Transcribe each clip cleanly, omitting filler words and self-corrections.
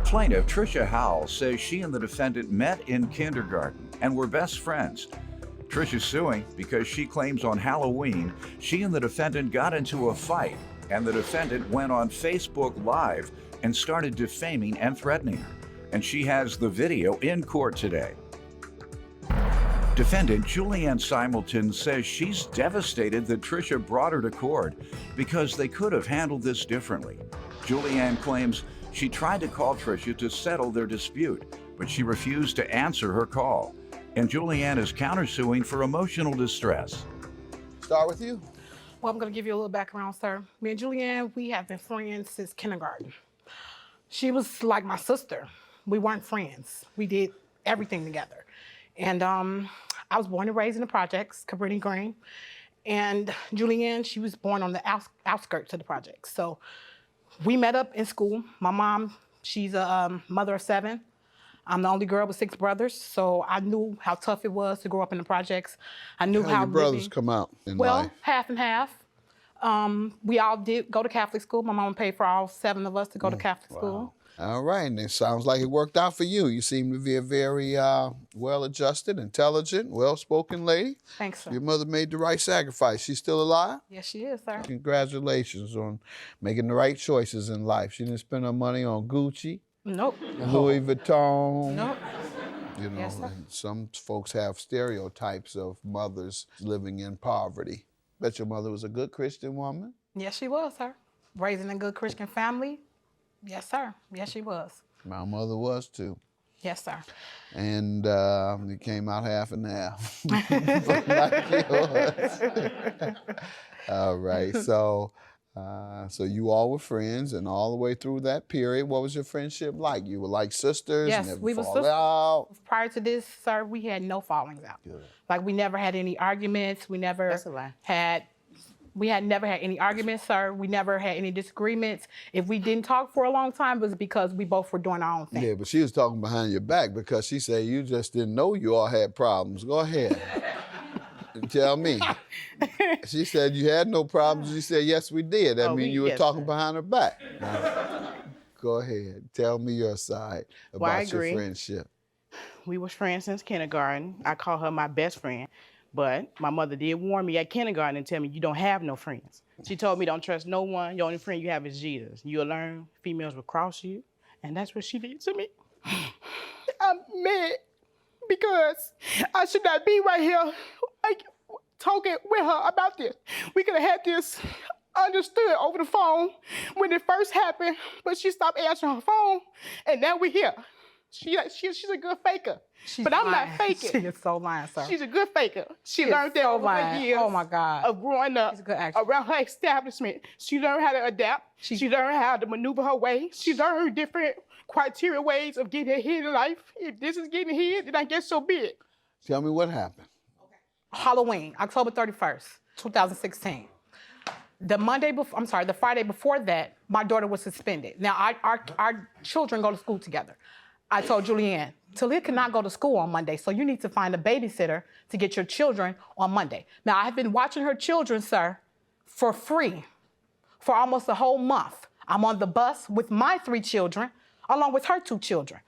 Plaintiff Tricia Howell says she and the defendant met in kindergarten and were best friends. Tricia's suing because she claims on Halloween she and the defendant got into a fight, and the defendant went on Facebook Live and started defaming and threatening her. And she has the video in court today. Defendant Julianne Simulton says she's devastated that Tricia brought her to court because they could have handled this differently. Julianne claims she tried to call Tricia to settle their dispute, but she refused to answer her call. And Julianne is countersuing for emotional distress. Start with you. Well, I'm going to give you a little background, sir. Me and Julianne, we have been friends since kindergarten. She was like my sister. We weren't friends. We did everything together. And I was born and raised in the projects, Cabrini Green. And Julianne, she was born on the outskirts of the projects. So we met up in school. My mom, she's a mother of 7. I'm the only girl with 6 brothers, so I knew how tough it was to grow up in the projects. I knew how your brothers come out in life? Half and half. We all did go to Catholic school. My mom paid for all 7 of us to go to Catholic school. All right, and it sounds like it worked out for you. You seem to be a very well-adjusted, intelligent, well-spoken lady. Thanks, sir. Your mother made the right sacrifice. She's still alive? Yes, she is, sir. Congratulations on making the right choices in life. She didn't spend her money on Gucci. Nope. Louis Vuitton. Nope. You know, Yes, sir. and some folks have stereotypes of mothers living in poverty. Bet your mother was a good Christian woman. Yes, she was, sir. Raised in a good Christian family. Yes, sir. Yes, she was. My mother was too. Yes, sir. And it came out half and half, like yours. All right, so you all were friends, and all the way through that period, what was your friendship like? You were like sisters? Yes, never we were fall sisters. out? Prior to this, sir, we had no fallings out. Good. Like, we never had any arguments. We never That's a lie. never had any arguments, sir. We never had any disagreements. If we didn't talk for a long time, it was because we both were doing our own thing. Yeah, but she was talking behind your back because she said you just didn't know you all had problems. Go ahead. Tell me. She said you had no problems. You said, yes, we did. That means you were talking behind her back. Now, go ahead. Tell me your side about your friendship. We was friends since kindergarten. I call her my best friend. But my mother did warn me at kindergarten and tell me you don't have no friends. She told me don't trust no one. Your only friend you have is Jesus. You'll learn females will cross you. And that's what she did to me. I'm mad because I should not be right here like, talking with her about this. We could have had this understood over the phone when it first happened, but she stopped answering her phone, and now we're here. She's a good faker, but I'm not faking. She is so lying, sir. She's a good faker. She is learned that so over lying. the years Oh, my God. of growing up She's a good actress. around her establishment. She learned how to adapt. She learned how to maneuver her way. She learned different criteria ways of getting ahead in life. If this is getting ahead, then I guess so be it. Tell me what happened. Halloween, October 31st, 2016. The Friday before that, my daughter was suspended. Now, our children go to school together. I told Julianne, Talia cannot go to school on Monday, so you need to find a babysitter to get your children on Monday. Now, I have been watching her children, sir, for free for almost a whole month. I'm on the bus with my 3 children, along with her 2 children.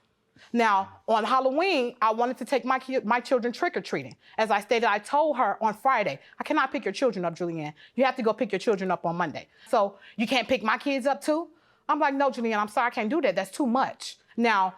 Now, on Halloween, I wanted to take my children trick-or-treating. As I stated, I told her on Friday, I cannot pick your children up, Julianne. You have to go pick your children up on Monday. So you can't pick my kids up too? I'm like, no, Julianne, I'm sorry, I can't do that. That's too much. Now,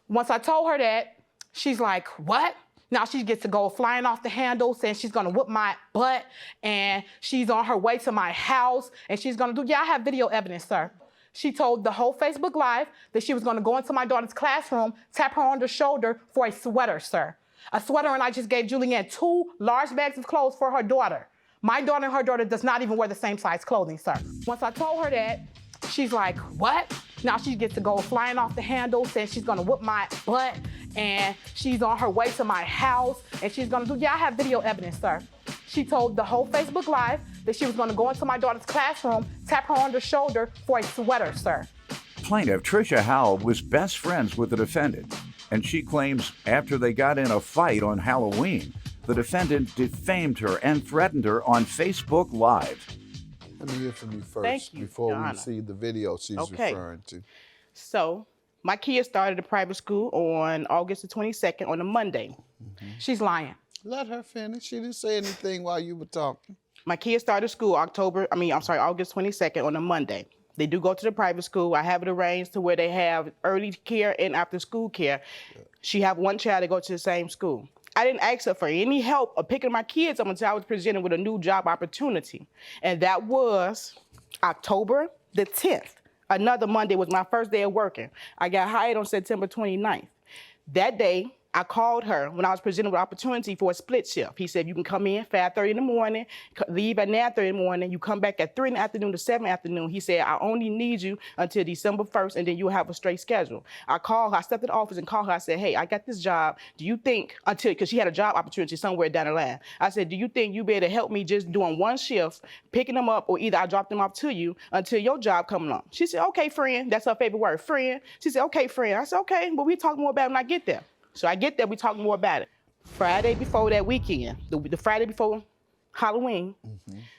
once I told her that, she's like, what? Now she gets to go flying off the handle, saying she's gonna whip my butt, and she's on her way to my house, and she's gonna do, I have video evidence, sir. She told the whole Facebook Live that she was gonna go into my daughter's classroom, tap her on the shoulder for a sweater, sir. A sweater, and I just gave Julianne 2 large bags of clothes for her daughter. My daughter and her daughter does not even wear the same size clothing, sir. Once I told her that, she's like, what? Now she gets to go flying off the handle, saying she's gonna whip my butt, and she's on her way to my house, and she's gonna do, I have video evidence, sir. She told the whole Facebook Live that she was gonna go into my daughter's classroom, tap her on the shoulder for a sweater, sir. Plaintiff Tricia Howell was best friends with the defendant, and she claims after they got in a fight on Halloween, the defendant defamed her and threatened her on Facebook Live. Let me hear from you first Thank you, before Your we Honor. see the video she's referring to. So My kids started a private school on August the 22nd on a Monday. She's lying. Let her finish. She didn't say anything while you were talking. My kids started school August 22nd on a Monday. They do go to the private school. I have it arranged to where they have early care and after school care. She have one child that go to the same school. I didn't ask her for any help of picking my kids up until I was presented with a new job opportunity. And that was October the 10th. Another Monday was my first day of working. I got hired on September 29th. That day, I called her when I was presented with an opportunity for a split shift. He said, you can come in 5:30 in the morning, leave at 9:30 in the morning, you come back at 3 in the afternoon to 7 in the afternoon. He said, I only need you until December 1st, and then you'll have a straight schedule. I called her, I stepped to the office and called her. I said, hey, I got this job. Do you think, because she had a job opportunity somewhere down the line. I said, do you think you better help me just doing one shift, picking them up, or either I drop them off to you until your job coming along? She said, okay, friend. That's her favorite word, friend. She said, okay, friend. I said, okay, but we talk more about it when I get there. So I get there, we talk more about it. Friday before that weekend, the Friday before Halloween,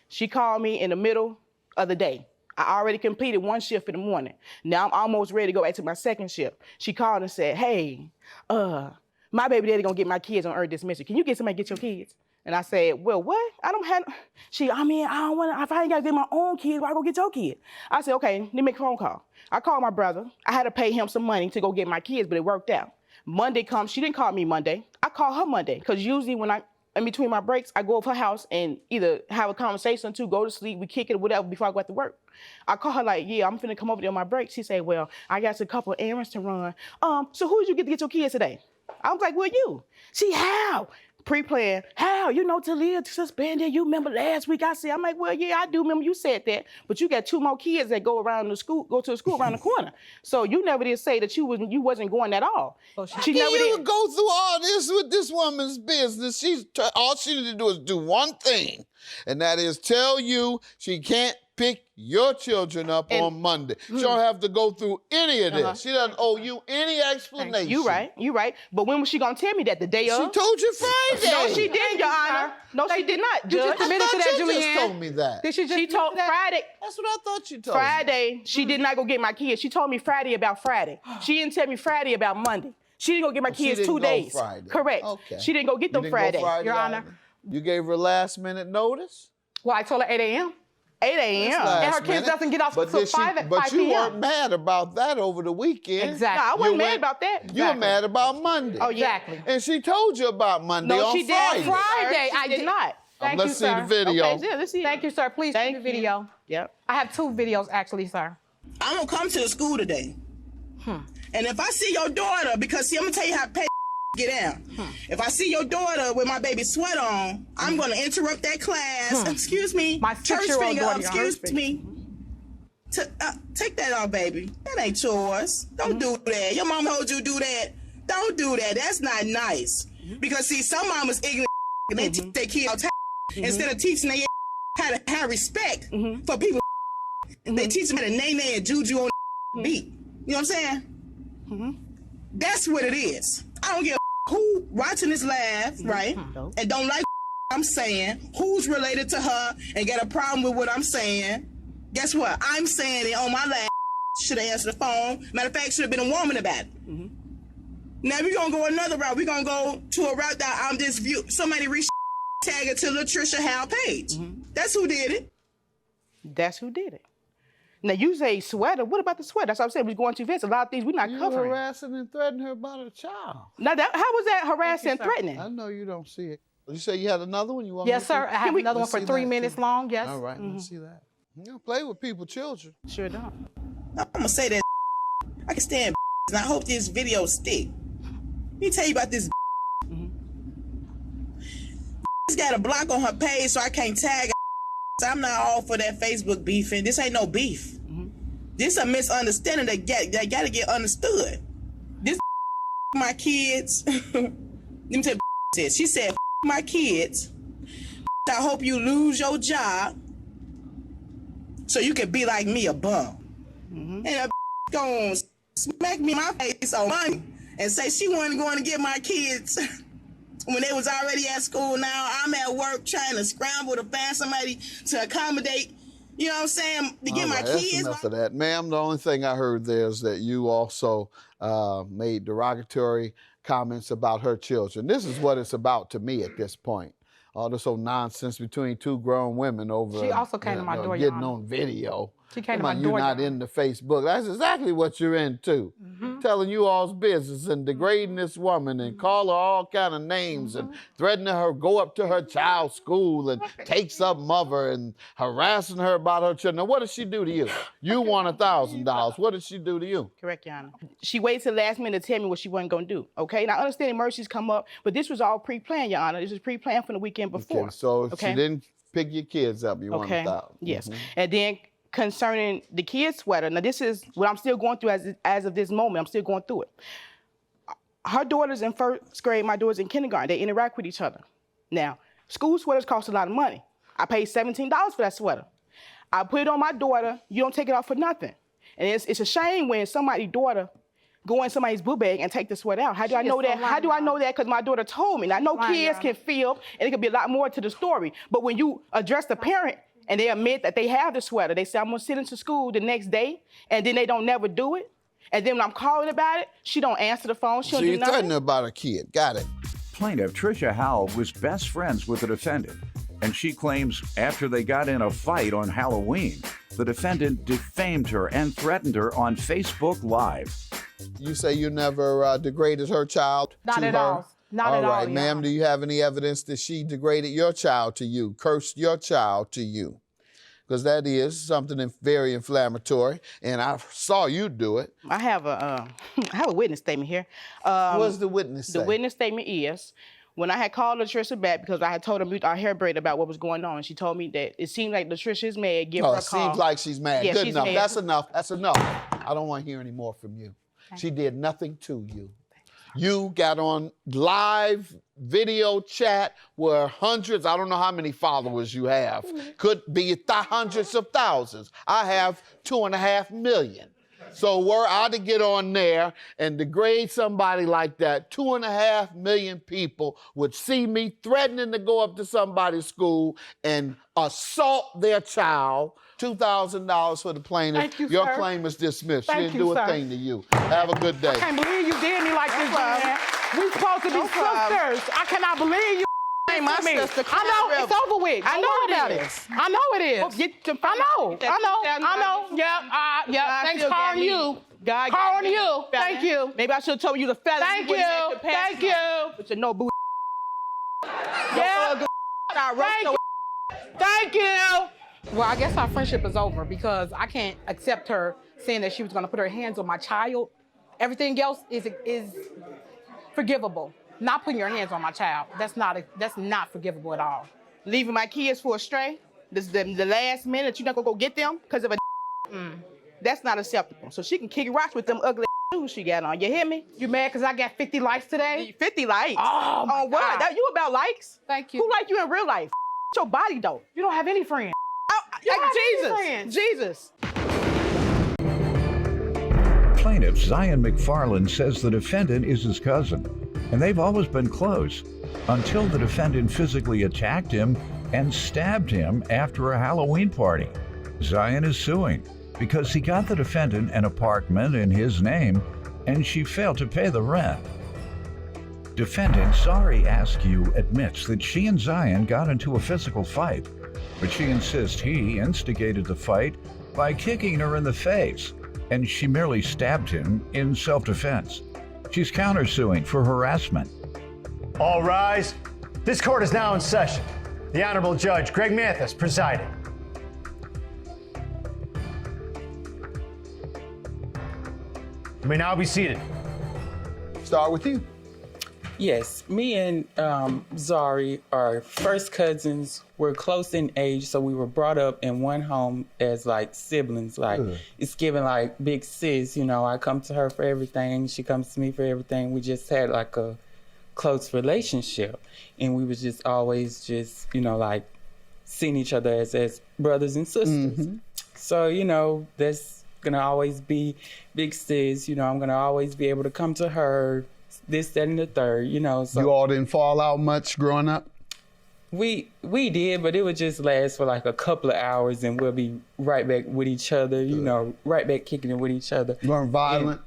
she called me in the middle of the day. I already completed one shift in the morning. Now I'm almost ready to go back to my second shift. She called and said, hey, my baby daddy gonna get my kids on early dismissal. Can you get somebody to get your kids? And I said, well, what? I don't have, I don't want to, if I ain't got to get my own kids, why go get your kids? I said, okay, let me make a phone call. I called my brother. I had to pay him some money to go get my kids, but it worked out. Monday comes, she didn't call me Monday. I called her Monday, because usually when in between my breaks, I go over her house and either have a conversation or go to sleep, we kick it or whatever before I go out to work. I call her like, yeah, I'm finna come over there on my break. She said, well, I got a couple of errands to run. So who did you get to get your kids today? I was like, well, you. She, how? Pre-planned, how? You know, Talia suspended. You remember last week I said, I'm like, well, yeah, I do remember you said that, but you got 2 more kids that go to the school around the corner. So you never did say that you wasn't going at all. So she never did go through all this with this woman's business. All she needed to do is do one thing, and that is tell you she can't pick your children up on Monday. She don't have to go through any of this. She doesn't owe you any explanation. You right. But when was she gonna tell me that? The day of? She told you Friday. No, she didn't, Your Honor. No, she did not. You just admitted to that, Julianne. She just told me that. Did she just She told Friday. That's what I thought you told me. Friday, she did not go get my kids. She told me Friday about Friday. She didn't tell me Friday about Monday. She didn't go get my kids 2 days. Friday. Correct. Okay. She didn't go get them Friday. Your Honor. You gave her last minute notice? Well, I told her 8 a.m. 8 a.m. And her kids doesn't get off until 5 p.m. But you weren't mad about that over the weekend. Exactly. No, I wasn't mad about that. You were mad about Monday. Oh, Exactly. And she told you about Monday on she Friday. did. Friday, I did not. Thank Let's you, see sir. the video. Okay, yeah, let's see. Thank you, sir. Please see Thank the video. you. Yep. I have 2 videos, actually, sir. I'm gonna come to the school today. And if I see your daughter, because see, I'm gonna tell you how petty get out. If I see your daughter with my baby sweat on, I'm gonna interrupt that class. Excuse me. My church 6-year-old finger. daughter, Excuse me. Take that off, baby. That ain't yours. Don't do that. Your mom told you to do that. Don't do that. That's not nice. Because see, some mamas ignorant and they teach their kids instead of teaching their how to have respect for people. They teach them how to nay and juju on beat. You know what I'm saying? That's what it is. I don't give a who watching this live, right? And don't like I'm saying, who's related to her and got a problem with what I'm saying. Guess what? I'm saying it on my last should have answered the phone. Matter of fact, should have been a woman about it. Now we're gonna go another route. We're gonna go to a route that I'm just somebody reach tag it to Latricia Hal page. That's who did it. That's who did it. Now you say sweater. What about the sweater? That's what I'm saying. We're going too fast. A lot of things we're not You covering. harassing and threatening her about a child. Now how was that harassing and threatening? I know you don't see it. You say you had another one? You want Yes, me to sir. see? I have another one Let's for see 3 that, minutes too. long, yes. All right, let's see that. You don't play with people's children. Sure don't. I'm gonna say that I can stand and I hope this video stick. Let me tell you about this. She's got a block on her page, so I can't tag her. So I'm not all for that Facebook beefing. This ain't no beef. This a misunderstanding that gotta get understood. This my kids. Let me tell you this. She said, my kids. I hope you lose your job so you can be like me, a bum. And a gonna smack me in my face on money and say she wasn't going to get my kids when they was already at school. Now I'm at work trying to scramble to find somebody to accommodate You know what I'm saying? To get my That's kids. enough of that. Ma'am, the only thing I heard there is that you also made derogatory comments about her children. This is what it's about to me at this point. All this old nonsense between two grown women over She also came to my door, Your getting Honor. on video. She came to Come my on, door. You're not Your into Facebook. That's exactly what you're into. Telling you all's business and degrading this woman and call her all kind of names and threatening her, go up to her child's school and take something of her and harassing her about her children. Now, what did she do to you? You won $1,000. What did she do to you? Correct, Your Honor. She waited till the last minute to tell me what she wasn't going to do, okay? Now, I understand emergencies come up, but this was all pre-planned, Your Honor. This was pre-planned from the weekend before. Okay, so if she didn't pick your kids up, you won Okay, $1,000. yes. And then concerning the kid's sweater, now this is what I'm still going through as of this moment. I'm still going through it. Her daughter's in first grade, my daughter's in kindergarten. They interact with each other. Now, school sweaters cost a lot of money. I paid $17 for that sweater. I put it on my daughter. You don't take it off for nothing. And it's a shame when somebody's daughter go in somebody's book bag and take the sweater out. How do I know that? How do I know that? Because my daughter told me. Now, I know kids can feel, and it could be a lot more to the story. But when you address the parent and they admit that they have the sweater, they say, I'm going to sit into school the next day, and then they don't never do it. And then when I'm calling about it, she don't answer the phone. She don't do you're nothing. threatening about a kid. Got it. Plaintiff Tricia Howell was best friends with the defendant, and she claims after they got in a fight on Halloween, the defendant defamed her and threatened her on Facebook Live. You say you never degraded her child Not to at her? all. Not at all, All right, Your ma'am, Honor. do you have any evidence that she degraded your child to you, cursed your child to you? Because that is something very inflammatory, and I saw you do it. I have a witness statement here. What's the witness say? The witness statement is, when I had called Latricia back because I had told her mute our hair braid about what was going on, and she told me that it seemed like Latricia is mad. Give her a it call. seems like she's mad. Yeah, Good she's enough. mad. That's enough. That's enough. I don't want to hear any more from you. She did nothing to you. You got on live video chat where hundreds, I don't know how many followers you have, could be hundreds of thousands. I have 2.5 million. So were I to get on there and degrade somebody like that, 2.5 million people would see me threatening to go up to somebody's school and assault their child. $2,000 for the plaintiff. Thank you, Your sir. claim is dismissed. Thank she didn't you, do a sir. thing to you. Have a good day. I can't believe you did me like this, man. We supposed to be sisters. I cannot believe you. Ain't my me. sister. I know it's over with. I Don't know worry it about is. I know it is. Well, get your I know. I know. Yeah. God Thanks still for got me. you. God Calling you. Thank you. Maybe I should have told you the fellas. Thank you. Thank you. But you know, boo. Yeah. Thank you. Well, I guess our friendship is over because I can't accept her saying that she was going to put her hands on my child. Everything else is forgivable. Not putting your hands on my child. That's not forgivable at all. Leaving my kids for a stray. This the last minute you're not gonna go get them because of a. That's not acceptable. So she can kick rocks with them ugly shoes she got on. You hear me? You mad because I got 50 likes today? 50 likes. Oh, my on what? God. That you about likes? Thank you. Who like you in real life? Your body though. You don't have any friends. Like have any Jesus. Plaintiff Zion McFarland says the defendant is his cousin, and they've always been close until the defendant physically attacked him and stabbed him after a Halloween party. Zion is suing because he got the defendant an apartment in his name and she failed to pay the rent. Defendant Sorry Askew admits that she and Zion got into a physical fight, but she insists he instigated the fight by kicking her in the face, and she merely stabbed him in self-defense. She's countersuing for harassment. All rise. This court is now in session. The Honorable Judge Greg Mathis presiding. You may now be seated. Start with you. Yes, me and Zari are first cousins. We're close in age, so we were brought up in one home as like siblings. Like it's given like big sis, you know. I come to her for everything. She comes to me for everything. We just had like a close relationship, and we was just always just, you know, like seeing each other as brothers and sisters. So, you know, that's gonna always be big sis. You know, I'm gonna always be able to come to her. This, that, and the third, you know. So You all didn't fall out much growing up? We did, but it would just last for like a couple of hours, and we'll be right back with each other. You know, right back kicking it with each other. You weren't violent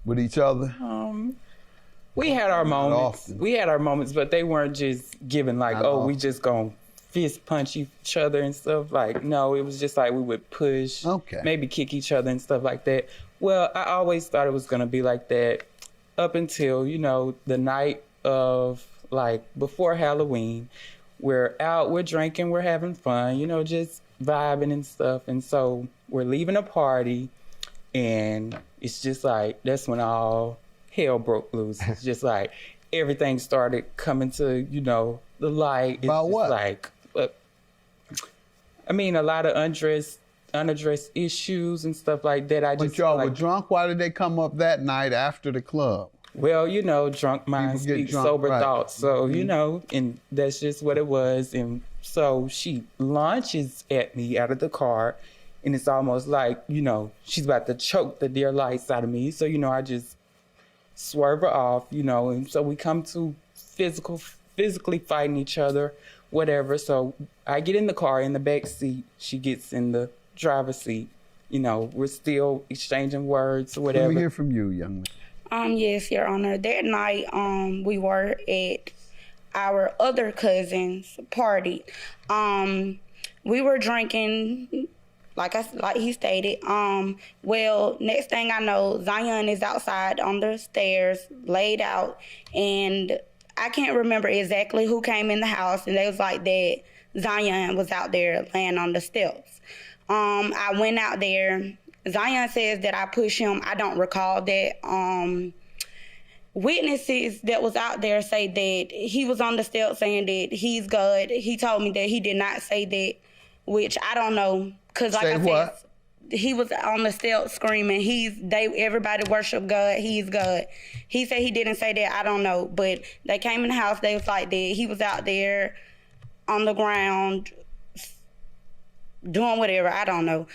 with each other? We had our moments. often. We had our moments, but they weren't just given like, Not oh, we often. just gonna fist punch each other and stuff. Like, no, it was just like we would push, Okay. maybe kick each other and stuff like that. Well, I always thought it was gonna be like that up until, you know, the night of like before Halloween. We're out, we're drinking, we're having fun, you know, just vibing and stuff. And so we're leaving a party, and it's just like, that's when all hell broke loose. It's just like everything started coming to, you know, the light. It's About just what? Like, I mean, a lot of unaddressed issues and stuff like that. I But just y'all feel were like, drunk? Why did they come up that night after the club? well, you know, drunk minds People get speak drunk, sober right. thoughts. So, you know, and that's just what it was. And so she launches at me out of the car, and it's almost like, you know, she's about to choke the dear lights out of me. So, you know, I just swerve her off, you know, and so we come to physically fighting each other, whatever. So I get in the car in the back seat. She gets in the driver's seat. You know, we're still exchanging words or whatever. Let me hear from you, young man. Yes, Your Honor. That night, we were at our other cousin's party. We were drinking, like he stated. Well, next thing I know, Zion is outside on the stairs, laid out, and I can't remember exactly who came in the house, and they was like that Zion was out there laying on the steps. I went out there. Zion says that I pushed him. I don't recall that. Witnesses that was out there say that he was on the steps saying that he's good. He told me that he did not say that, which I don't know. Cause like Say I what? said, he was on the steps screaming, everybody worship God, he's God. He said he didn't say that, I don't know. But they came in the house, they was like that. He was out there on the ground doing whatever, I don't know.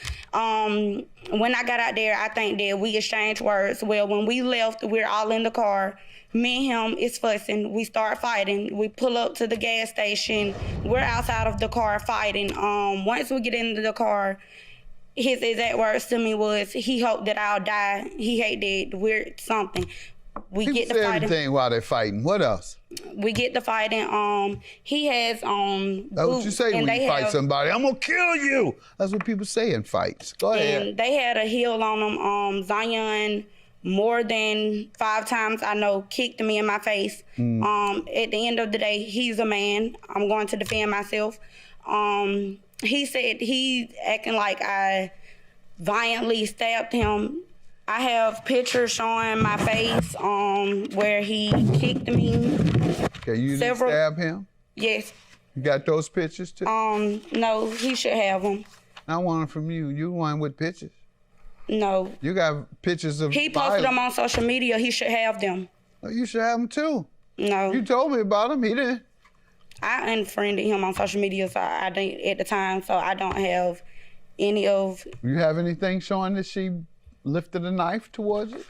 When I got out there, I think that we exchanged words. Well, when we left, we're all in the car. Me and him is fussing. We start fighting. We pull up to the gas station. We're outside of the car fighting. Once we get into the car, his exact words to me was, he hoped that I'll die. He hate that we're something. We People get the say fighting. everything while they're fighting. What else? We get the fighting. He has That's what you say when you fight have, somebody. I'm gonna kill you. That's what people say in fights. Go ahead. And they had a heel on them. Zion, more than 5 times, I know, kicked me in my face. At the end of the day, he's a man. I'm going to defend myself. He said he acting like I violently stabbed him. I have pictures showing my face where he kicked me. Okay, you didn't several- stab him? Yes. You got those pictures too? No, he should have them. I want them from you. You the one with pictures. No. You got pictures of He posted them on social media. He should have them. Oh, you should have them too. No. You told me about them. He didn't. I unfriended him on social media, so I didn't at the time, so I don't have any of. You have anything showing that she lifted a knife towards it?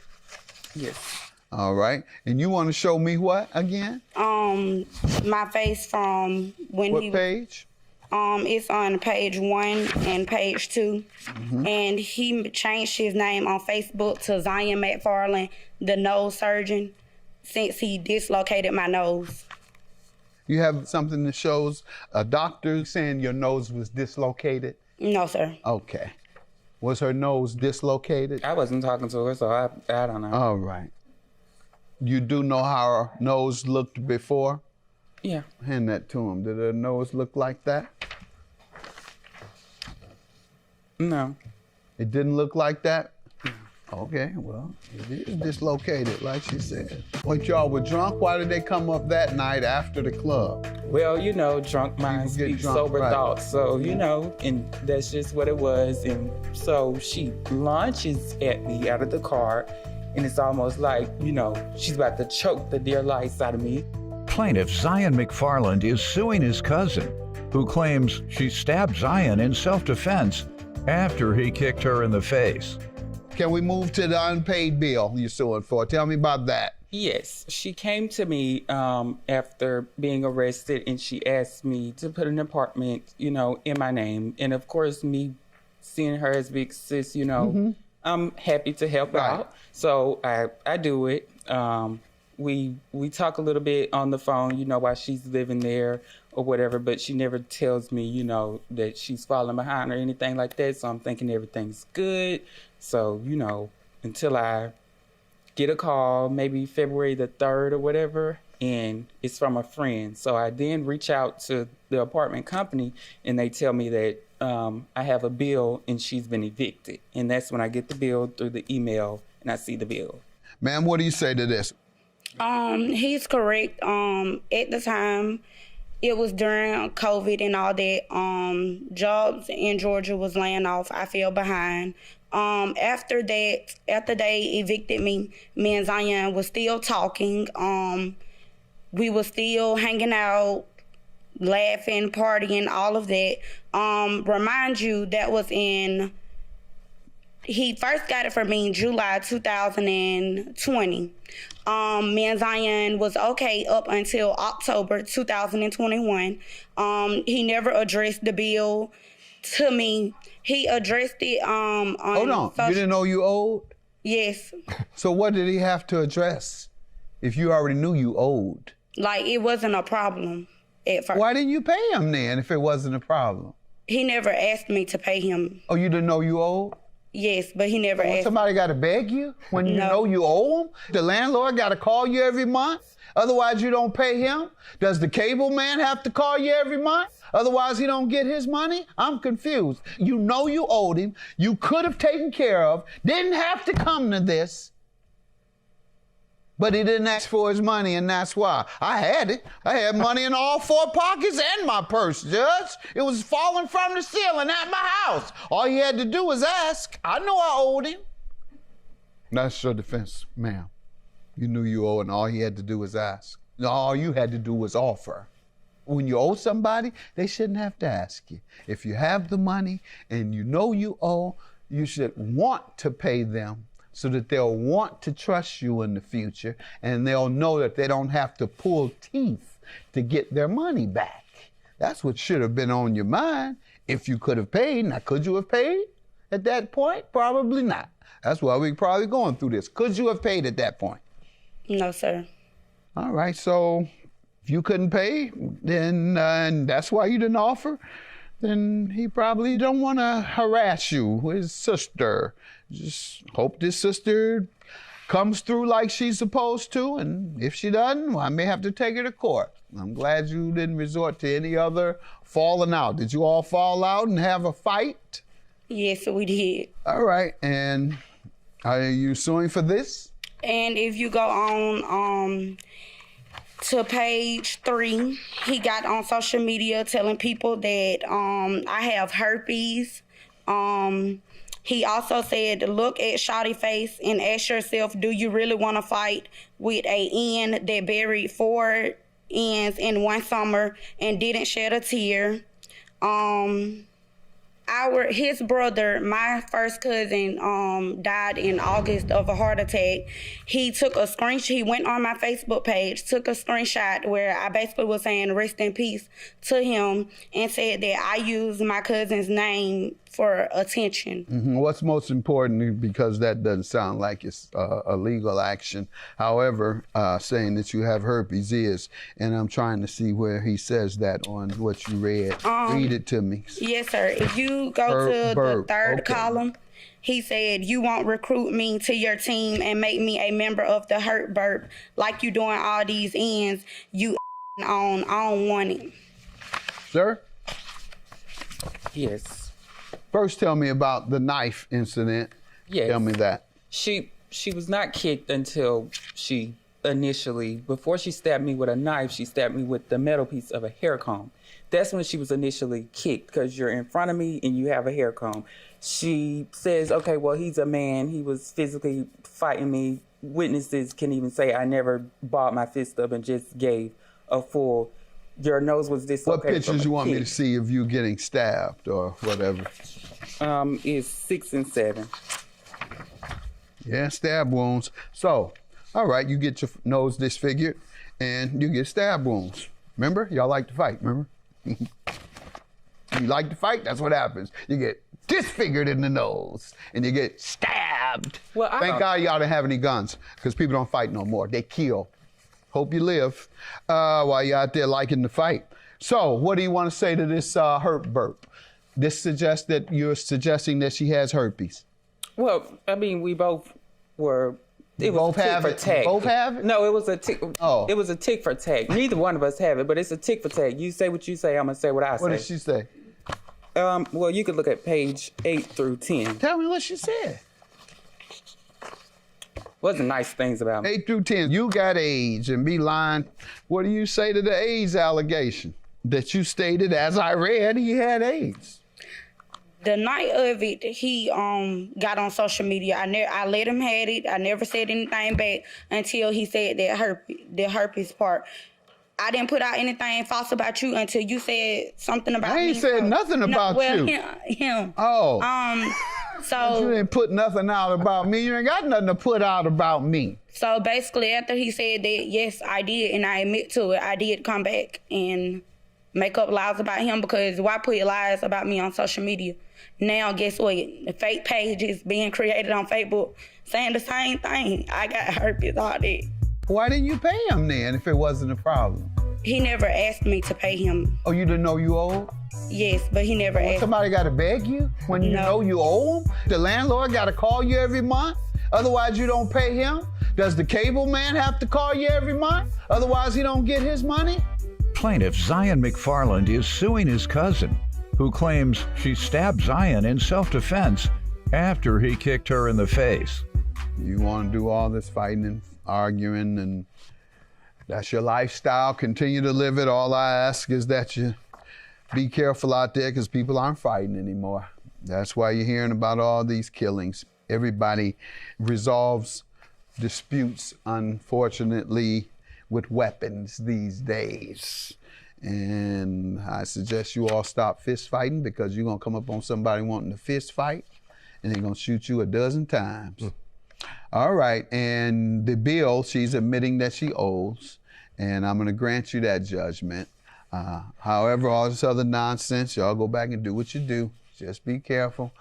Yes. All right. And you want to show me what again? My face from when What he page? it's on page 1 and page 2. And he changed his name on Facebook to Zion McFarland, the nose surgeon, since he dislocated my nose. You have something that shows a doctor saying your nose was dislocated? No, sir. Okay. Was her nose dislocated? I wasn't talking to her, so I don't know. All right. You do know how her nose looked before? Yeah. Hand that to him. Did her nose look like that? No. It didn't look like that? Okay, well, it is dislocated, like she said. What, y'all were drunk? Why did they come up that night after the club? Well, you know, drunk minds get speak drunk, sober right. thoughts. So, you know, and that's just what it was. And so she launches at me out of the car, and it's almost like, you know, she's about to choke the dear life out of me. Plaintiff Zion McFarland is suing his cousin, who claims she stabbed Zion in self-defense after he kicked her in the face. Can we move to the unpaid bill you're suing for? Tell me about that. Yes, she came to me after being arrested, and she asked me to put an apartment, you know, in my name. And of course, me seeing her as big sis, you know, I'm happy to help out. So I do it. We talk a little bit on the phone, you know, while she's living there or whatever, but she never tells me, you know, that she's falling behind or anything like that. So I'm thinking everything's good. So, you know, until I get a call, maybe February the 3rd or whatever, and it's from a friend. So I then reach out to the apartment company, and they tell me that I have a bill and she's been evicted. And that's when I get the bill through the email and I see the bill. Ma'am, what do you say to this? He's correct. At the time, it was during COVID and all that. Jobs in Georgia was laying off. I fell behind. After they evicted me, me and Zion was still talking. We were still hanging out, laughing, partying, all of that. Remind you, that was he first got it for me in July 2020. Me and Zion was okay up until October 2021. He never addressed the bill to me. He addressed it on Hold on, you didn't know you owed? Yes. So what did he have to address if you already knew you owed? Like, it wasn't a problem at first. Why didn't you pay him then if it wasn't a problem? He never asked me to pay him. Oh, you didn't know you owed? Yes, but he never asked. Somebody got to beg you when you know you owe him? The landlord got to call you every month? Otherwise you don't pay him? Does the cable man have to call you every month? Otherwise he don't get his money? I'm confused. You know you owed him. You could have taken care of. Didn't have to come to this. But he didn't ask for his money, and that's why. I had it. I had money in all 4 pockets and my purse, Judge. It was falling from the ceiling at my house. All he had to do was ask. I know I owed him. That's your defense, ma'am. You knew you owed, and all he had to do was ask. All you had to do was offer. When you owe somebody, they shouldn't have to ask you. If you have the money and you know you owe, you should want to pay them, so that they'll want to trust you in the future, and they'll know that they don't have to pull teeth to get their money back. That's what should have been on your mind if you could have paid. Now, could you have paid at that point? Probably not. That's why we're probably going through this. Could you have paid at that point? No, sir. All right, so if you couldn't pay, then and that's why you didn't offer, then he probably don't want to harass you, his sister. Just hope this sister comes through like she's supposed to, and if she doesn't, well, I may have to take her to court. I'm glad you didn't resort to any other falling out. Did you all fall out and have a fight? Yes, we did. All right, and are you suing for this? And if you go on to page 3, he got on social media telling people that I have herpes. He also said, look at Shawty face and ask yourself, do you really want to fight with a N that buried 4 N's in one summer and didn't shed a tear? His brother, my first cousin, died in August of a heart attack. He took a screenshot. He went on my Facebook page, took a screenshot where I basically was saying rest in peace to him, and said that I used my cousin's name for attention. Mm-hmm. What's most important, because that doesn't sound like it's a legal action. However, saying that you have herpes is, and I'm trying to see where he says that on what you read. Read it to me. Yes, sir. If you go to the third column, he said, you won't recruit me to your team and make me a member of the hurt burp like you doing all these ends. You on, I don't want it. Sir? Yes. First, tell me about the knife incident. Yes. Tell me that. She was not kicked until she initially, before she stabbed me with a knife, she stabbed me with the metal piece of a hair comb. That's when she was initially kicked, because you're in front of me and you have a hair comb. She says, okay, well, he's a man. He was physically fighting me. Witnesses can even say I never balled my fist up and just gave a full, your nose was dislocated. What pictures you want me to see of you getting stabbed or whatever? Is 6 and 7. Yeah, stab wounds. So, All right, you get your nose disfigured and you get stab wounds. Remember? Y'all like to fight, remember? You like to fight, that's what happens. You get disfigured in the nose and you get stabbed. Well, Thank God y'all didn't have any guns because people don't fight no more. They kill. Hope you live while you're out there liking to fight. So what do you want to say to this herp burp? This suggests that you're suggesting that she has herpes. Well, I mean, we both were. It was Both a tick have for it? tack. Both have it? No, it was a tick. Oh. It was a tick for tack. Neither one of us have it, but it's a tick for tack. You say what you say, I'm gonna say what I say. What did she say? Well, you could look at page 8 through 10. Tell me what she said. Wasn't nice things about me. 8 through 10, you got AIDS and be lying. What do you say to the AIDS allegation? That you stated, as I read, he had AIDS. The night of it, he got on social media. I let him have it. I never said anything back until he said that the herpes part. I didn't put out anything false about you until you said something about me. I ain't said nothing about you. Him. Oh. So you didn't put nothing out about me. You ain't got nothing to put out about me. So basically, after he said that, yes, I did, and I admit to it, I did come back and make up lies about him, because why put lies about me on social media? Now, guess what? The fake page is being created on Facebook saying the same thing. I got herpes, all that. Why didn't you pay him then if it wasn't a problem? He never asked me to pay him. Oh, you didn't know you owed? Yes, but he never asked. Somebody got to beg you when you know you owe him? The landlord got to call you every month? Otherwise, you don't pay him? Does the cable man have to call you every month? Otherwise, he don't get his money? Plaintiff Zion McFarland is suing his cousin, who claims she stabbed Zion in self-defense after he kicked her in the face. You want to do all this fighting and arguing, and that's your lifestyle. Continue to live it. All I ask is that you be careful out there, because people aren't fighting anymore. That's why you're hearing about all these killings. Everybody resolves disputes, unfortunately, with weapons these days. And I suggest you all stop fist fighting, because you're going to come up on somebody wanting to fist fight, and they're going to shoot you a dozen times. All right, and the bill, she's admitting that she owes, and I'm going to grant you that judgment. However, all this other nonsense, y'all go back and do what you do. Just be careful.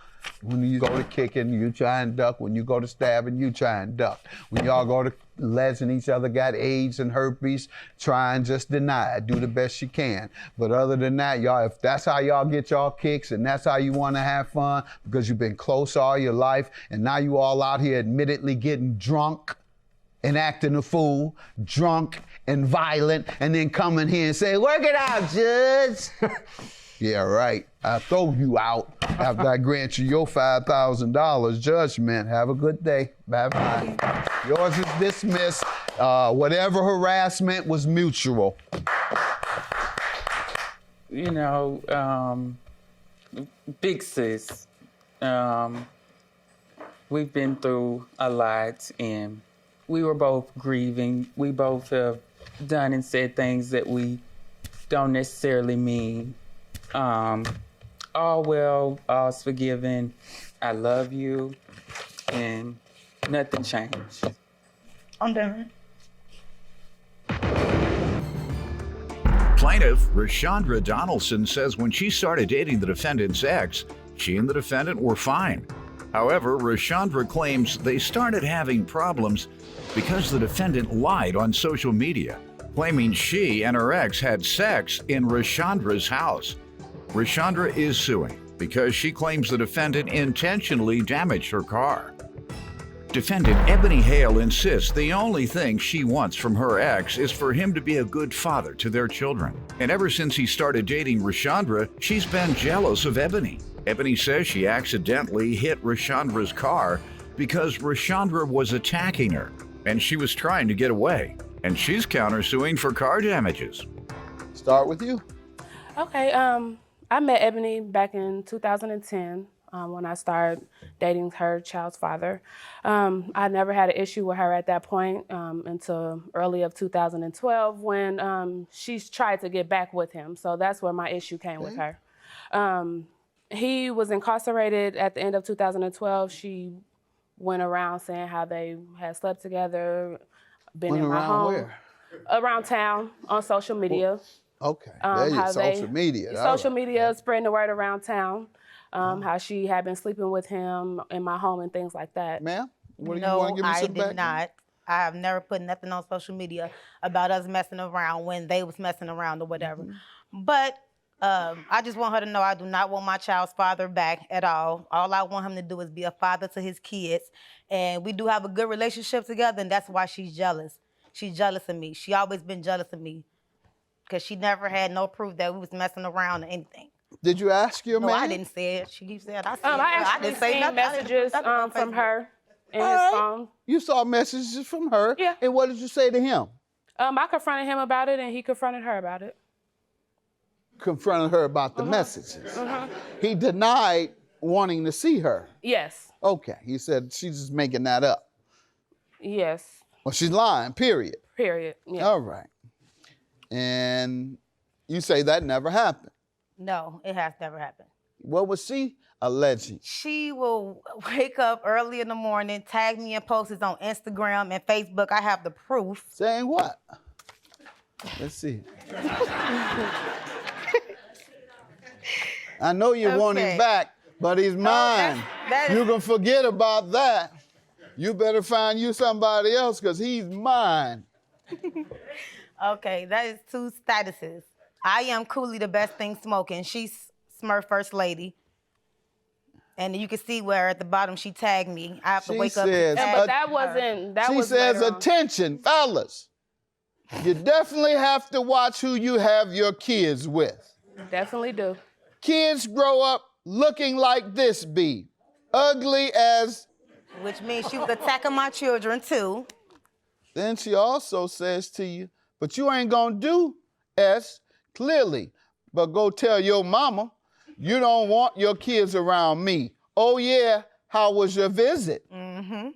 When you go to kicking, you try and duck. When you go to stabbing, you try and duck. When y'all go to letting each other got AIDS and herpes, try and just deny it. Do the best you can. But other than that, y'all, if that's how y'all get y'all kicks and that's how you want to have fun, because you've been close all your life and now you all out here admittedly getting drunk and acting a fool, drunk and violent, and then coming here and say, "Work it out, Judge." Yeah, right. I'll throw you out after I grant you your $5,000 judgment. Have a good day. Bye-bye. Yours is dismissed. Whatever harassment was mutual. You know, big sis, we've been through a lot, and we were both grieving. We both have done and said things that we don't necessarily mean. All well, all's forgiven. I love you, and nothing changed. I'm done. Plaintiff Rashandra Donaldson says when she started dating the defendant's ex, she and the defendant were fine. However, Rashandra claims they started having problems because the defendant lied on social media, claiming she and her ex had sex in Rashandra's house. Rashandra is suing because she claims the defendant intentionally damaged her car. Defendant Ebony Hale insists the only thing she wants from her ex is for him to be a good father to their children. And ever since he started dating Rashandra, she's been jealous of Ebony. Ebony says she accidentally hit Rashandra's car because Rashandra was attacking her, and she was trying to get away. And she's countersuing for car damages. Start with you. Okay, I met Ebony back in 2010 when I started dating her child's father. I never had an issue with her at that point until early of 2012 when she tried to get back with him. So that's where my issue came with her. He was incarcerated at the end of 2012. She went around saying how they had slept together. been Went in my around home. where? Around town, on social media. Okay, there you how social media. all Social right. media, spreading the word around town. How she had been sleeping with him in my home and things like that. Ma'am, what do you No, want to give me I some did background? not. I have never put nothing on social media about us messing around when they was messing around or whatever. But I just want her to know I do not want my child's father back at all. All I want him to do is be a father to his kids. And we do have a good relationship together, and that's why she's jealous. She's jealous of me. She always been jealous of me because she never had no proof that we was messing around or anything. Did you ask your No, man? I didn't say it. She said I said it. I actually didn't say seen nothing. I didn't put messages nothing on from Facebook. her in All his right. phone. You saw messages from her. Yeah. And what did you say to him? I confronted him about it, and he confronted her about it. Confronted her about the messages. He denied wanting to see her. Yes. Okay. He said she's just making that up. Yes. Well, she's lying, period. Period. Yeah. All right. And you say that never happened. No, it has never happened. What was she alleging? She will wake up early in the morning, tag me in posts on Instagram and Facebook. I have the proof. Saying what? Let's see. I know you want him Okay. back, but he's mine. that is- You can forget about that. You better find you somebody else because he's mine. Okay, that is two statuses. I am Cooley, the best thing smoking. She's Smurf First Lady. And you can see where at the bottom she tagged me. I have to She wake up says, to tag But that wasn't. That She was says, later on. attention, fellas. You definitely have to watch who you have your kids with. Definitely do. Kids grow up looking like this B. Ugly as. which means she was attacking my children too. Then she also says to you, but you ain't gonna do S clearly, but go tell your mama you don't want your kids around me. Oh yeah, how was your visit? Mm-hmm.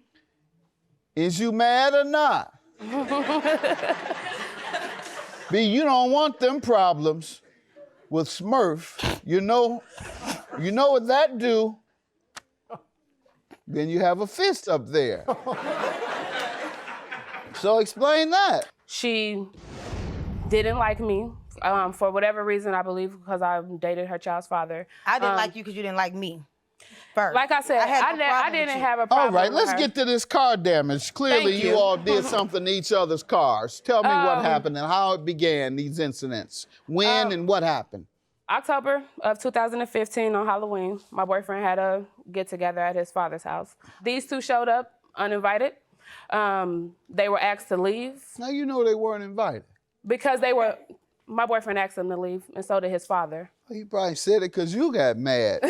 Is you mad or not? B, you don't want them problems with Smurf. You know what that do? Then you have a fist up there. So explain that. She didn't like me for whatever reason. I believe because I dated her child's father. I didn't like you because you didn't like me. First. Like I said, had no I problem with didn't you. have a All problem. right, with let's her. get to this car damage. Clearly, Thank you you. all did something to each other's cars. Tell me what happened and how it began, these incidents. When and what happened? October of 2015 on Halloween, my boyfriend had a get-together at his father's house. These two showed up uninvited. They were asked to leave Now you know they weren't invited. because my boyfriend asked them to leave, and so did his father. He probably said it because you got mad.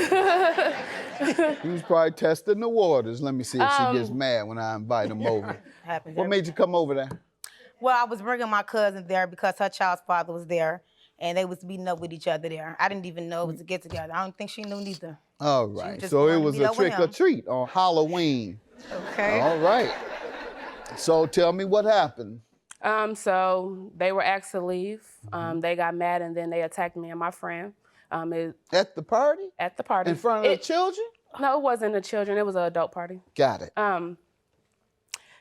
He was probably testing the waters. Let me see if she gets mad when I invite him over. Happens What every- made you come over there? Well, I was bringing my cousin there because her child's father was there, and they was beating up with each other there. I didn't even know it was a get together. I don't think she knew neither. All right, just so it wanted to was meet a up with trick or him. treat on Halloween. Okay. All right. So tell me what happened. So they were asked to leave. They got mad, and then they attacked me and my friend At the party? at the party. In front of the children? No, it wasn't the children. It was an adult party. Got it.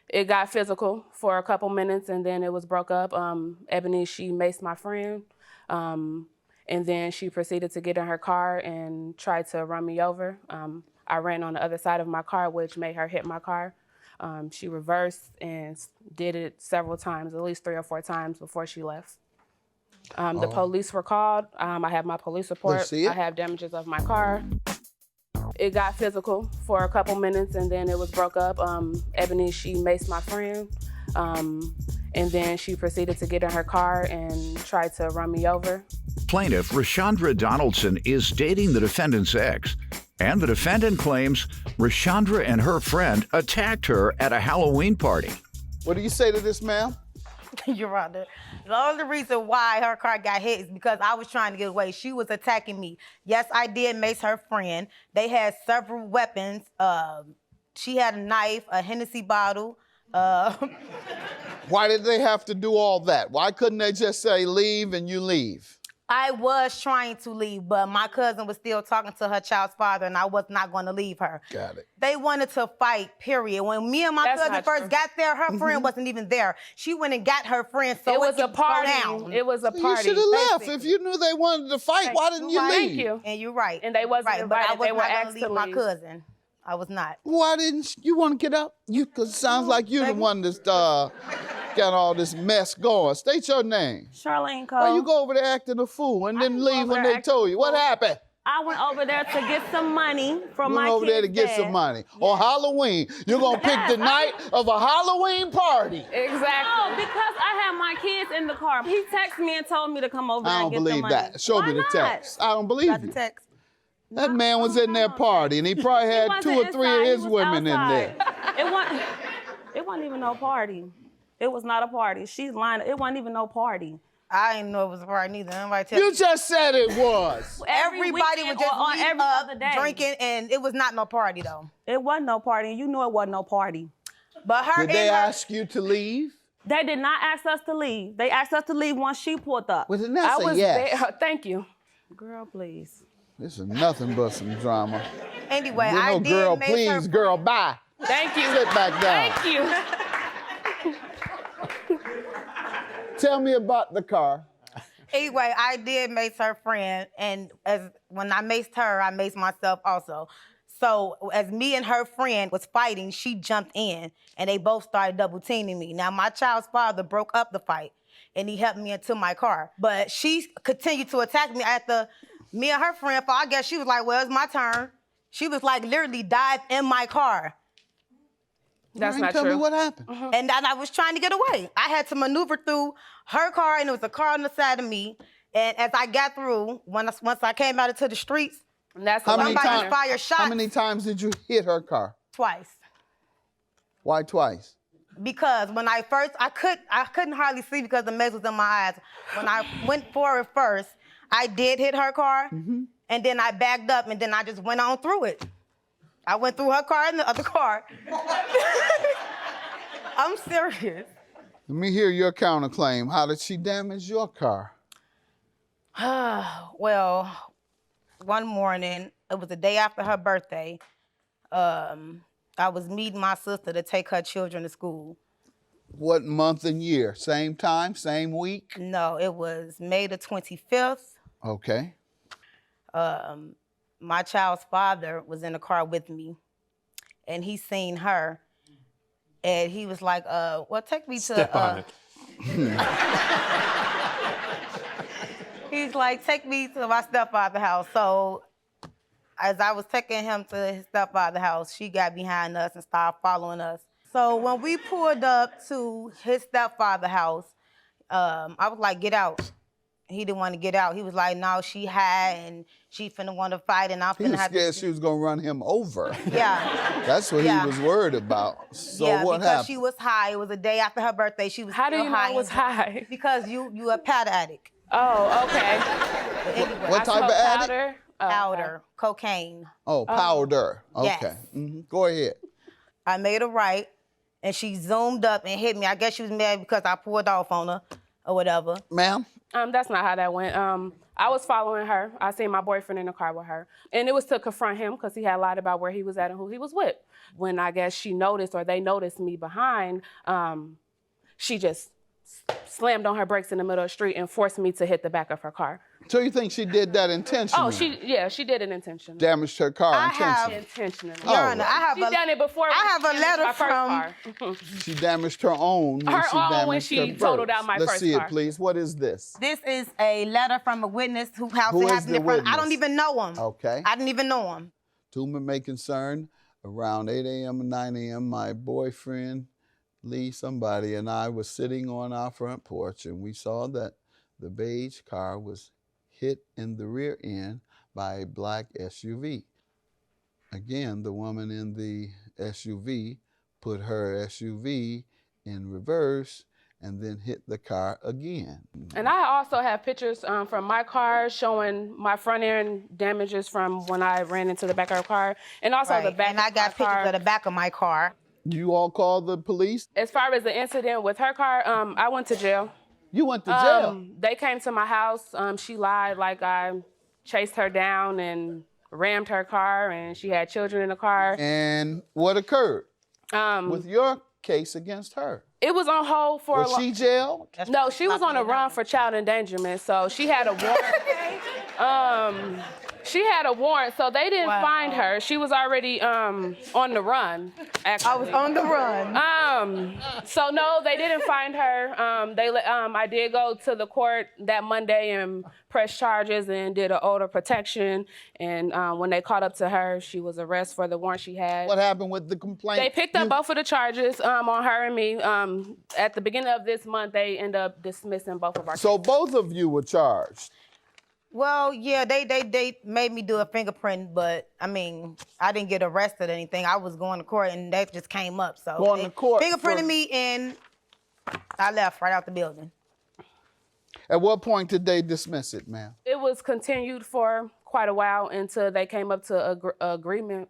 It got physical for a couple minutes, and then it was broke up. Ebony, she maced my friend, and then she proceeded to get in her car and tried to run me over. I ran on the other side of my car, which made her hit my car. She reversed and did it several times, at least 3 or 4 times before she left. The police were called. I have my police report. Let's see it. I have damages of my car. It got physical for a couple minutes, and then it was broke up. Ebony, she maced my friend, and then she proceeded to get in her car and tried to run me over. Plaintiff Rashandra Donaldson is dating the defendant's ex, and the defendant claims Rashandra and her friend attacked her at a Halloween party. What do you say to this, ma'am? Your Honor. The only reason why her car got hit is because I was trying to get away. She was attacking me. Yes, I did mace her friend. They had several weapons. She had a knife, a Hennessy bottle. Why did they have to do all that? Why couldn't they just say leave and you leave? I was trying to leave, but my cousin was still talking to her child's father, and I was not going to leave her. Got it. They wanted to fight, period. When me and my cousin first got there, her friend wasn't even there. She went and got her friend, so it was a party. Down. It was a party. You should have left. If you knew they wanted to fight, why didn't you leave? Thank you. And you're right. And they wasn't right, but I invited. was They were not asked gonna to leave my leave. cousin. I was not. Why didn't you want to get up? Cause it sounds like you're the one that's got all this mess going. State your name. Charlene Cole. Why you go over there acting a fool and then leave when they told you? What happened? I went over there to get some money from You my went over there to kid's get dad. some money. On Halloween, you're gonna pick the night of a Halloween party. Exactly. No, because I had my kids in the car. He texted me and told me to come over there I and don't get the believe money. that. Show me the not? text. I don't believe Got you. the text. That man was in their party, and he probably had wasn't 2 or 3 of inside, his he was women outside. in there. It wasn't even no party. It was not a party. She's lying. It wasn't even no party. I didn't know it was a party neither. Nobody tell You me. just said it was. Everybody was just on every other day. drinking, and it was not no party though. It wasn't no party, and you knew it wasn't no party. But her Did they and her, ask you to leave? They did not ask us to leave. They asked us to leave once she pulled up. Well, then that's a yes. there. Thank you. Girl, please. This is nothing but some drama. anyway, You I know, did girl, make please, her. girl, bye. Thank you. Sit back down. Thank you. Tell me about the car. Anyway, I did mace her friend, and when I maced her, I maced myself also. So as me and her friend was fighting, she jumped in, and they both started double teaming me. Now my child's father broke up the fight, and he helped me into my car. But she continued to attack me after me and her friend fought. I guess she was like, "Well, it's my turn." She was like literally dived in my car. That's not Tell true. me what happened. And then I was trying to get away. I had to maneuver through her car, and there was a car on the side of me. And as I got through, once I came out into the streets, That's How many, somebody fired shots how many times did you hit her car? twice. Why twice? Because when I first, I couldn't hardly see because the mace was in my eyes. When I went forward first, I did hit her car, and then I backed up, and then I just went on through it. I went through her car and the other car. I'm serious. Let me hear your counterclaim. How did she damage your car? Well, one morning, it was the day after her birthday, I was meeting my sister to take her children to school. What month and year? Same time, same week? No, it was May the 25th. Okay. My child's father was in the car with me, and he seen her, and he was like, well, take me to... Step on it. He's like, take me to my stepfather's house. So as I was taking him to his stepfather's house, she got behind us and started following us. So when we pulled up to his stepfather's house, I was like, get out. He didn't want to get out. He was like, no, she had, and she finna want to fight, and I'm He finna was have scared to... she was going to run him over. Yeah. That's what Yeah. he was worried about. So yeah, what because happened? she was high. It was the day after her birthday. She was How do still you know high it was and- high? Because you a powder addict. Oh, okay. Anyway, What I type of smoke addict? powder. Oh, powder, cocaine. Oh, powder. Yes. Okay. Go ahead. I made her right, and she zoomed up and hit me. I guess she was mad because I pulled off on her or whatever. Ma'am? That's not how that went. I was following her. I seen my boyfriend in the car with her. And it was to confront him because he had lied about where he was at and who he was with. When I guess she noticed or they noticed me behind, she just slammed on her brakes in the middle of the street and forced me to hit the back of her car. So you think she did that intentionally? Oh, she did it intentionally. Damaged her car I have- intentionally. Intentionally. Your Honor, I have She done it before. I have a letter from. She damaged her own. Her she own damaged when she her totaled first. out my Let's first see car. it, please. What is this? This is a letter from a witness whose house Who it is happened the in front. I witness? don't even know him. Okay. I didn't even know him. To whom it may concern, around 8 a.m. and 9 a.m., my boyfriend, Lee, somebody, and I was sitting on our front porch, and we saw that the beige car was hit in the rear end by a black SUV. Again, the woman in the SUV put her SUV in reverse and then hit the car again. And I also have pictures from my car showing my front end damages from when I ran into the back of her car, and also the Right. back And I got of my car. pictures of the back of my car. You all called the police? As far as the incident with her car, I went to jail. You went to jail. They came to my house. She lied like I chased her down and rammed her car, and she had children in the car. And what occurred with your case against her? It was on hold for Was she jailed? No, she was on a run for child endangerment, so she had a warrant. She had a warrant, so they didn't find her. She was already on the run, actually. I was on the run. So no, they didn't find her. I did go to the court that Monday and press charges and did an order of protection. And when they caught up to her, she was arrested for the warrant she had. What happened with the complaint? They picked up both of the charges on her and me. At the beginning of this month, they ended up dismissing both of our So cases. both of you were charged? Well, yeah, they made me do a fingerprint, but I mean, I didn't get arrested or anything. I was going to court and that just came up. So Going to court fingerprinted me and I left right out the building. At what point did they dismiss it, ma'am? It was continued for quite a while until they came up to an agreement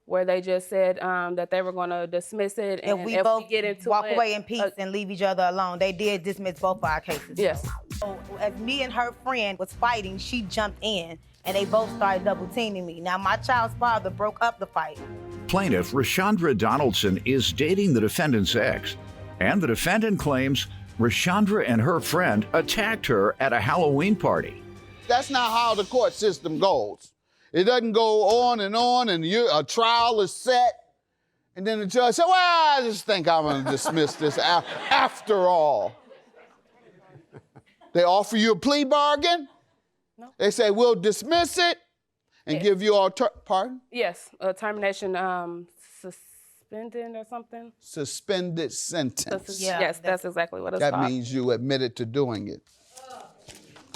where they just said that they were going to dismiss it. And we if both we get into walk it, away in peace and leave each other alone. They did dismiss both of our cases. Yes. So as me and her friend was fighting, she jumped in and they both started double teaming me. Now my child's father broke up the fight. Plaintiff Rashandra Donaldson is dating the defendant's ex, and the defendant claims Rashandra and her friend attacked her at a Halloween party. That's not how the court system goes. It doesn't go on, and a trial is set, and then the judge said, well, I just think I'm going to dismiss this after all. They offer you a plea bargain. No. They say, we'll dismiss it and give you pardon? Yes, termination suspended or something. Suspended sentence. Yes, that's exactly what it's called. That means you admitted to doing it.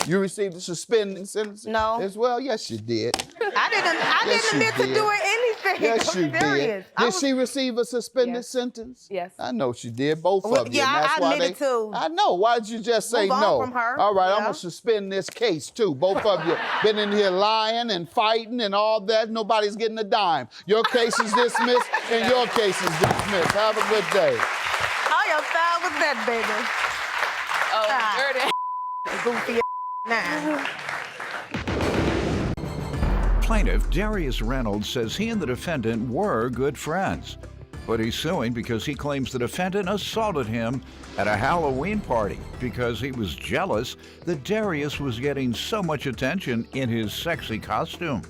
You received a suspending sentence? No. As well? Yes, you did. I didn't admit to doing anything. Yes, you did. Serious. Did she receive a suspended sentence? Yes. I know she did, both of you. Yeah, and that's I why admitted to. I know. Why did you just say Move on no? from her. All right, I'm Yeah. going to suspend this case, too. Both of you been in here lying and fighting and all that. Nobody's getting a dime. Your case is dismissed and your case is dismissed. Have a good day. How your style was that, baby? Oh, dirty. Goofy nah. Plaintiff Darius Reynolds says he and the defendant were good friends, but he's suing because he claims the defendant assaulted him at a Halloween party because he was jealous that Darius was getting so much attention in his sexy costume.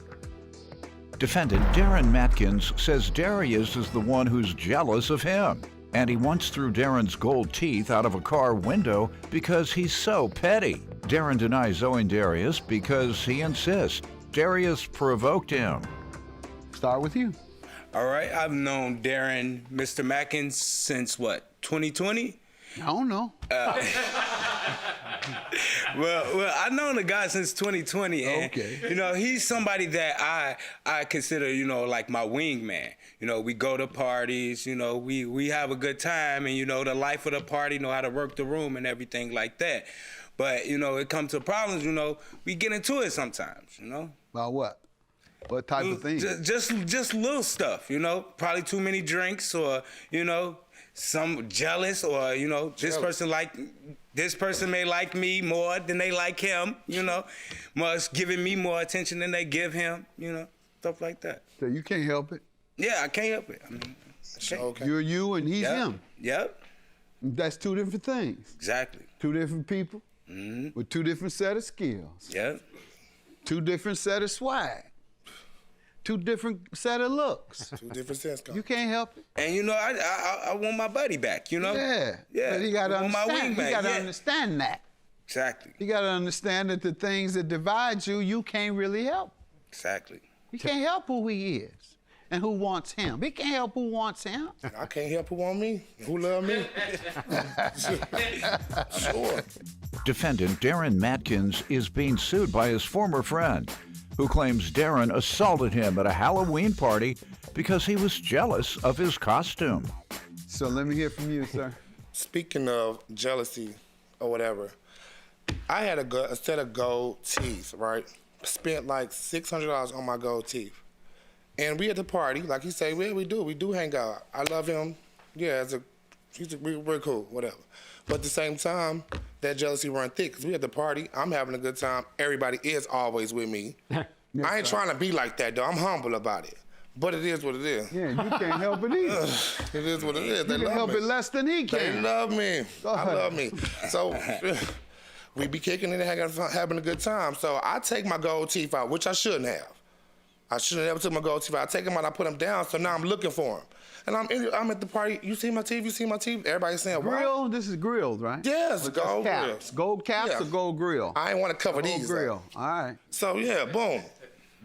Defendant Darren Matkins says Darius is the one who's jealous of him, and he once threw Darren's gold teeth out of a car window because he's so petty. Darren denies owing Darius because he insists Darius provoked him. Start with you. All right, I've known Darren, Mr. Matkins, since what, 2020? I don't know. Well, I've known the guy since 2020, and Okay. you know, he's somebody that I consider, you know, like my wingman. You know, we go to parties, you know, we have a good time, and you know, the life of the party, know how to work the room and everything like that. But you know, it comes to problems, you know, we get into it sometimes, you know. About what? What type of thing? Just little stuff, you know. Probably too many drinks, or you know, some jealous, or you know, this person may like me more than they like him, you know. Must giving me more attention than they give him, you know, stuff like that. So you can't help it. Yeah, I can't help it. I mean, Okay. You're you and he's him. Yep. That's two different things. Exactly. Two different people with two different set of skills. Yep. Two different set of swag. Two different set of looks. Two different sets. You can't help it. And you know, I want my buddy back, you know? Yeah. But you gotta I want my understand. wing You gotta back, understand that. Exactly. You gotta understand that the things that divide you, you can't really help. Exactly. You can't help who he is and who wants him. He can't help who wants him. I can't help who want me, who love me. Sure. Defendant Darren Matkins is being sued by his former friend, who claims Darren assaulted him at a Halloween party because he was jealous of his costume. So let me hear from you, sir. Speaking of jealousy or whatever, I had a set of gold teeth, right? Spent like $600 on my gold teeth. And we at the party, like you say, we do hang out. I love him. Yeah, we're cool, whatever. But at the same time, that jealousy run thick. Because we at the party, I'm having a good time. Everybody is always with me. I ain't trying to be like that, though. I'm humble about it. But it is what it is. Yeah, you can't help it either. It is what it is. They You can love help me. it less than he can. They love me. Go I ahead. love me. So we be kicking it and having a good time. So I take my gold teeth out, which I shouldn't have. I shouldn't have ever took my gold teeth out. I take them out, I put them down, so now I'm looking for them. And I'm at the party. You see my teeth? You see my teeth? Everybody's saying, what? Grill? This is grilled, right? Yes, gold grill. Caps. Gold caps Yeah. or gold grill? I ain't want to cover Gold these. grill. All right. So yeah, boom.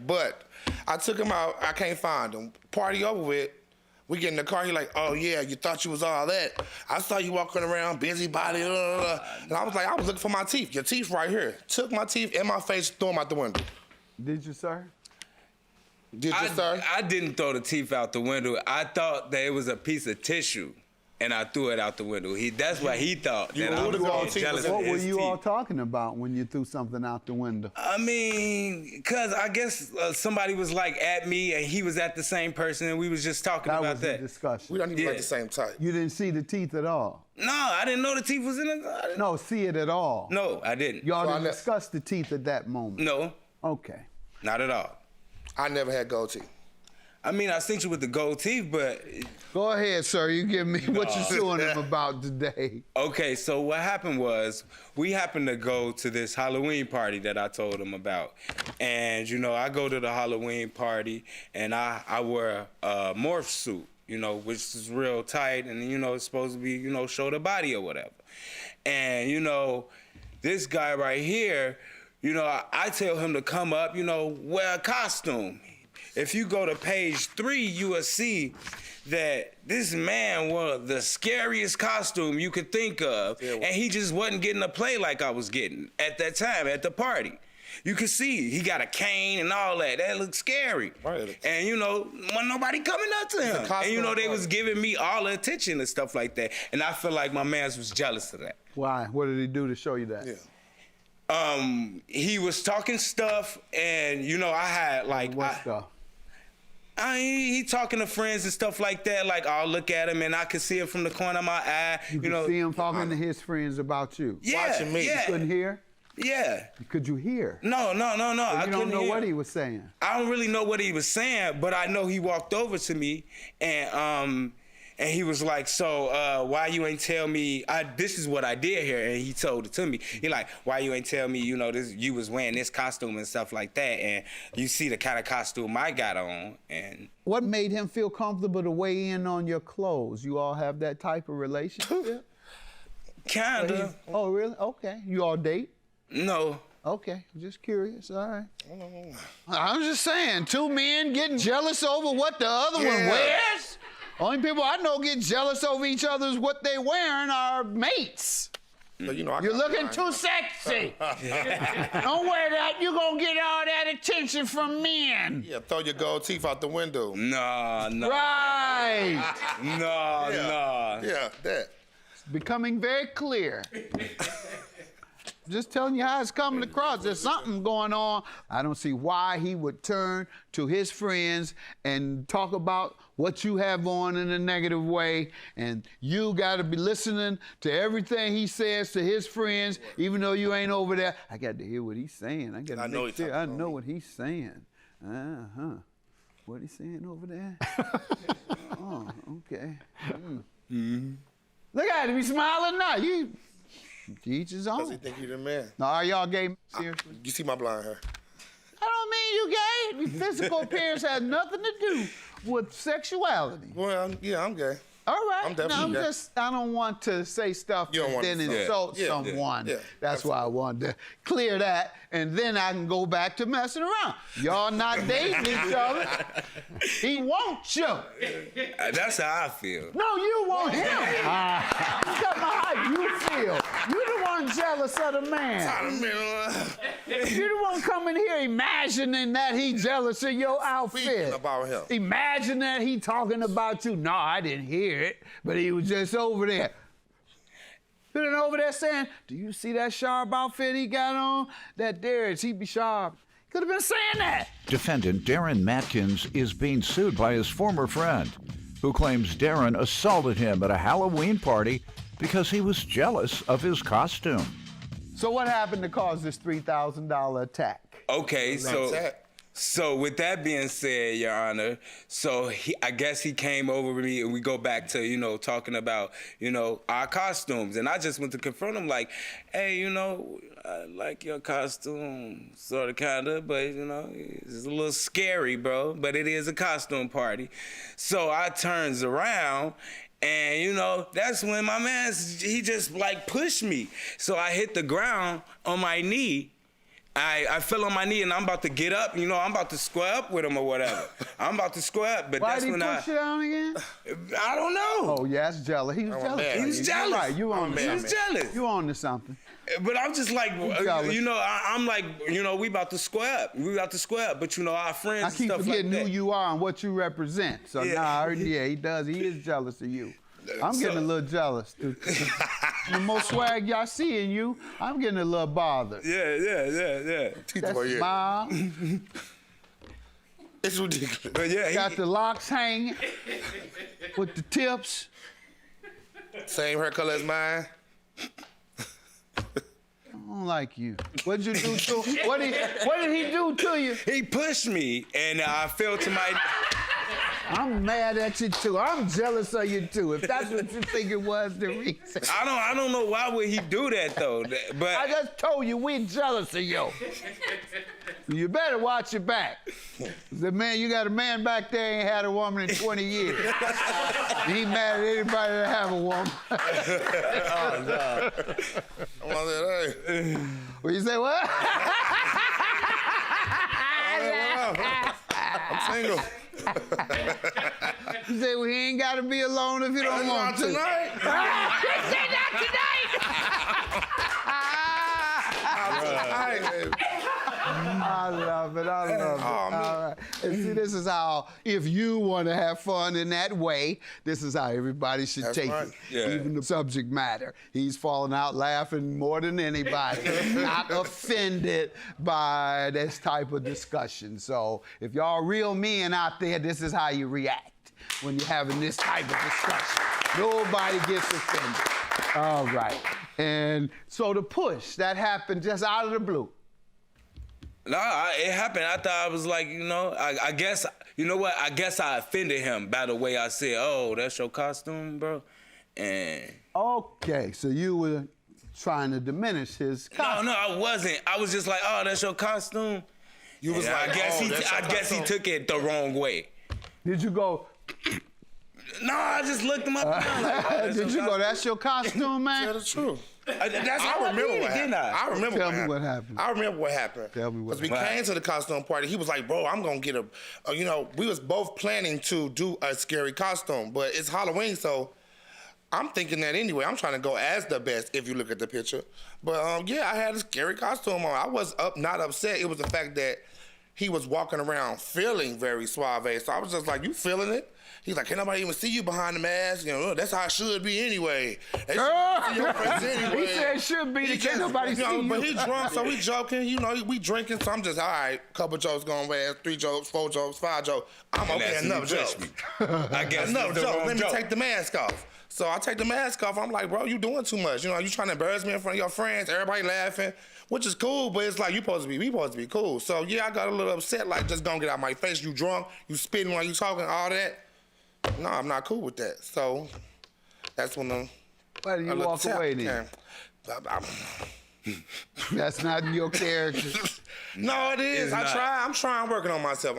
But I took him out. I can't find him. Party over with. We get in the car. He like, oh yeah, you thought you was all that. I saw you walking around, busybody. And I was like, I was looking for my teeth. Your teeth right here. Took my teeth in my face, threw them out the window. Did you, sir? Did you, sir? I didn't throw the teeth out the window. I thought that it was a piece of tissue, and I threw it out the window. That's what he thought. You that I would've was gone getting teeth. jealous of What were his you all teeth. talking about when you threw something out the window? I mean, because I guess somebody was like at me, and he was at the same person, and we was just talking That about was that. the discussion. We don't even Yeah. like the same type. You didn't see the teeth at all? No, I didn't know the teeth was in it. No, see it at all? No, I didn't. Y'all So didn't discuss the teeth at that moment? No, Okay. not at all. I never had gold teeth. I mean, I sent you with the gold teeth, but Go ahead, sir. You give me what you're suing him about today. okay, so what happened was we happened to go to this Halloween party that I told him about. And, you know, I go to the Halloween party and I wear a morph suit, you know, which is real tight and, you know, it's supposed to be, you know, show the body or whatever. And, you know, this guy right here, you know, I tell him to come up, you know, wear a costume. If you go to page 3, you will see that this man wore the scariest costume you could think of, and he just wasn't getting a play like I was getting at that time at the party. You could see he got a cane and all that. That looked scary. Right. And you know, wasn't nobody coming up to him. And you know, they was giving me all the attention and stuff like that. And I feel like my mans was jealous of that. Why? What did he do to show you that? Yeah. He was talking stuff, and you know, I had like What stuff? he talking to friends and stuff like that. Like I'll look at him and I could see it from the corner of my eye. You could know, see him talking to his friends about you. yeah, watching me. yeah, You couldn't hear? yeah. Could you hear? No. Or I you don't couldn't know hear. what he was saying. I don't really know what he was saying, but I know he walked over to me and he was like, so why you ain't tell me, this is what I did here, and he told it to me. He like, why you ain't tell me, you know, this, you was wearing this costume and stuff like that, and you see the kind of costume I got on, and What made him feel comfortable to weigh in on your clothes? You all have that type of relationship? kinda, Oh, really? Okay. You all date? no. Okay, just curious. All right. I'm just saying, two men getting jealous over what the other one Yeah. wears. Only people I know get jealous over each other's what they wearing are mates. But, you know, You're looking too sexy. Don't wear that. You're going to get all that attention from men. Yeah, throw your gold teeth out the window. Nah. Right. Nah. Yeah, that. It's becoming very clear. Just telling you how it's coming across. There's something going on. I don't see why he would turn to his friends and talk about what you have on in a negative way. And you got to be listening to everything he says to his friends, even though you ain't over there. I got to hear what he's saying. I know he's talking I about know me. what he's saying. What he saying over there? Oh, okay. Look at him. He's smiling now. To each his Because own. he think he the man. Now, are y'all gay? Seriously? You see my blonde hair. I don't mean you gay. Physical appearance has nothing to do with sexuality. Well, yeah, I'm gay. All right. I'm definitely gay. I don't want to say stuff You don't and want then to- insult Yeah, someone. yeah. That's why I wanted to clear that, and then I can go back to messing around. Y'all not dating each other. He wants you. That's how I feel. No, you want him. I'm talking about how you feel. You the one jealous of the man. You the one coming here imagining that he jealous of your outfit. Speaking about him. Imagine that he talking about you. No, I didn't hear it, but he was just over there. Been over there saying, do you see that sharp outfit he got on? That Darius, he be sharp. Could have been saying that. Defendant Darren Matkins is being sued by his former friend, who claims Darren assaulted him at a Halloween party because he was jealous of his costume. So what happened to cause this $3,000 attack? Okay, so with that being said, Your Honor, so I guess he came over with me, and we go back to, you know, talking about, you know, our costumes. And I just went to confront him like, hey, you know, I like your costume, sort of, kind of, but, you know, it's a little scary, bro. But it is a costume party. So I turns around, and, you know, that's when my man, he just, like, pushed me. So I hit the ground on my knee. I fell on my knee, and I'm about to get up. You know, I'm about to square up with him or whatever. I'm about to square up, but Why that's did he when push you down again? I don't know. Oh, yeah, that's jealous. He was jealous. He was jealous. Right, you on He was jealous. You on to something. But I'm just like, you know, I'm like, you know, we about to square up. We about to square up. But, you know, our friends and I keep stuff like forgetting that. who you are and what you represent. So, yeah, he does. He is jealous of you. I'm getting a little jealous. The more swag y'all see in you, I'm getting a little bothered. Yeah. That smile. It's ridiculous. But yeah, got the locks hanging with the tips. Same hair color as mine. I don't like you. What did you do to him? What did he do to you? He pushed me, and I fell to my... I'm mad at you too. I'm jealous of you too. If that's what you think it was, the reason. I don't know why would he do that though. But I just told you we're jealous of you. You better watch your back. The man, you got a man back there ain't had a woman in 20 years. He mad at anybody that have a woman. Oh no. Well, you say what? I'm single. You say, well, he ain't got to be alone if he don't want to. Tonight. He said not tonight. I love it. Oh, All right. And see, this is how, if you want to have fun in that way, this is how everybody should take it. Yeah. Even the subject matter. He's falling out laughing more than anybody. Not offended by this type of discussion. So if y'all real men out there, this is how you react when you're having this type of discussion. Nobody gets offended. All right. And so the push, that happened just out of the blue. No, it happened. I thought I was like, you know, I guess, you know what? I guess I offended him by the way I said, oh, that's your costume, bro? And... Okay, so you were trying to diminish his costume. No, I wasn't. I was just like, oh, that's your costume? You was like, I guess he took it the wrong way. Did you go... No, I just looked him up and down like, oh, did you go, that's your costume, man? Tell the truth. I remember what happened. I remember Tell me what happened. I remember what happened. Tell me what happened. Because we came to the costume party. He was like, bro, I'm going to get you know, we was both planning to do a scary costume, but it's Halloween, so I'm thinking that anyway. I'm trying to go as the best if you look at the picture. But yeah, I had a scary costume on. I was not upset. It was the fact that he was walking around feeling very suave. So I was just like, you feeling it? He's like, can't nobody even see you behind the mask? You know, that's how it should be anyway. They see your face anyway. He said it should be. Can't nobody see you. But he drunk, so we joking. You know, we drinking. So I'm just, all right, couple jokes going away, 3 jokes, 4 jokes, 5 jokes. I'm okay, enough jokes. I guess enough jokes. Let me joke. take the mask off. So I take the mask off. I'm like, bro, you doing too much. You know, you trying to embarrass me in front of your friends. Everybody laughing, which is cool, but it's like we supposed to be cool. So yeah, I got a little upset. Like, just gonna get out my face. You drunk? You spitting while you talking? All that? No, I'm not cool with that. So that's when Why did you walk away then? That's not your character. No, it is. I'm trying working on myself.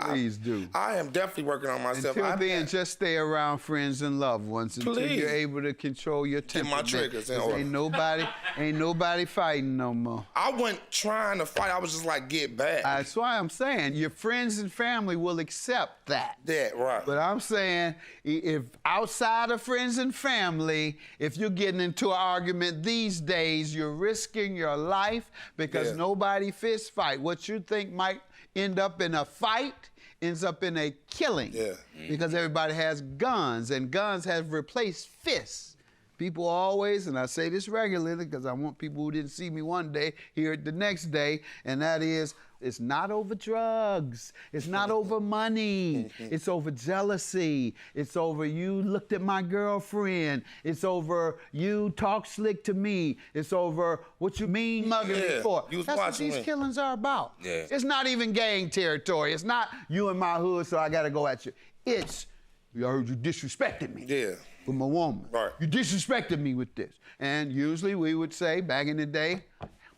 Please do. I am definitely working on myself. Until then, just stay around friends and loved ones until you're able to control your temperament. Get my triggers in order. Ain't nobody fighting no more. I wasn't trying to fight. I was just like, get back. That's why I'm saying your friends and family will accept that. Yeah, right. But I'm saying if outside of friends and family, if you're getting into an argument these days, you're risking your life because nobody fist fight. What you think might end up in a fight ends up in a killing. Yeah. Because everybody has guns, and guns have replaced fists. People always, and I say this regularly because I want people who didn't see me one day hear it the next day, and that is, it's not over drugs. It's not over money. It's over jealousy. It's over you looked at my girlfriend. It's over you talk slick to me. It's over what you mean mugging me for. That's what these killings are about. Yeah. It's not even gang territory. It's not you in my hood, so I got to go at you. It's, I heard you disrespected me. Yeah. With my woman. Right. You disrespected me with this. And usually we would say, back in the day,